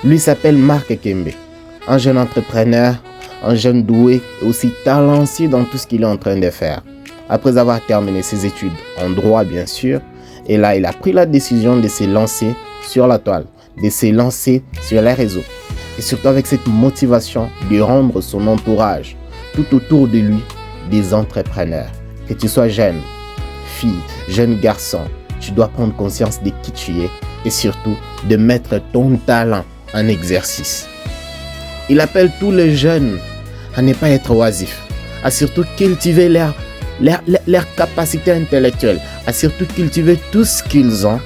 Lui s'appelle Mark Ekembe, un jeune entrepreneur, un jeune doué et aussi talentueux dans tout ce qu'il est en train de faire. Après avoir terminé ses études en droit bien sûr, et là il a pris la décision de se lancer sur la toile, de se lancer sur les réseaux. Et surtout avec cette motivation de rendre son entourage tout autour de lui des entrepreneurs. Que tu sois jeune, fille, jeune garçon, tu dois prendre conscience de qui tu es et surtout de mettre ton talent en exercice. Il appelle tous les jeunes à ne pas être oisifs, à surtout cultiver leur capacité intellectuelle, à surtout cultiver tout ce qu'ils ont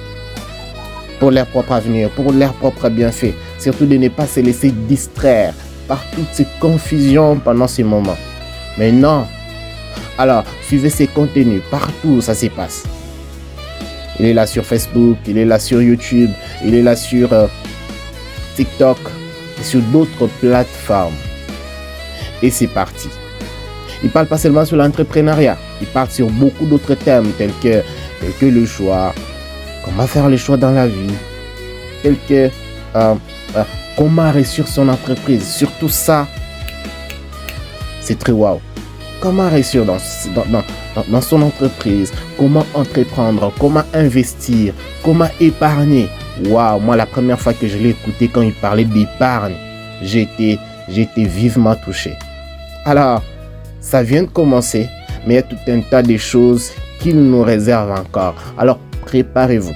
pour leur propre avenir, pour leur propre bienfait. Surtout de ne pas se laisser distraire par toutes ces confusions pendant ces moments. Mais non. Alors, suivez ses contenus partout où ça se passe. Il est là sur Facebook, il est là sur YouTube, il est là sur TikTok et sur d'autres plateformes. Et c'est parti. Il parle pas seulement sur l'entrepreneuriat, il parle sur beaucoup d'autres thèmes tels que le choix, comment faire les choix dans la vie, tels que comment réussir son entreprise. Surtout ça, c'est très wow. Comment réussir dans son entreprise, comment entreprendre, comment investir, comment épargner. Waouh, moi la première fois que je l'ai écouté quand il parlait d'épargne, j'ai été vivement touché. Alors, ça vient de commencer, mais il y a tout un tas de choses qu'il nous réserve encore. Alors, préparez-vous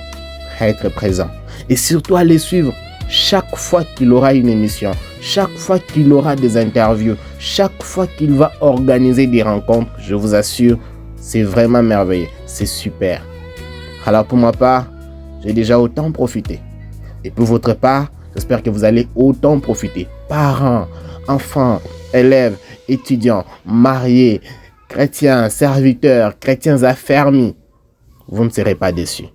à être présent et surtout à les suivre chaque fois qu'il aura une émission, chaque fois qu'il aura des interviews, chaque fois qu'il va organiser des rencontres. Je vous assure, c'est vraiment merveilleux, c'est super. Alors pour ma part, j'ai déjà autant profité. Et pour votre part, j'espère que vous allez autant profiter. Parents, enfants, élèves, étudiants, mariés, chrétiens, serviteurs, chrétiens affermis. Vous ne serez pas déçus.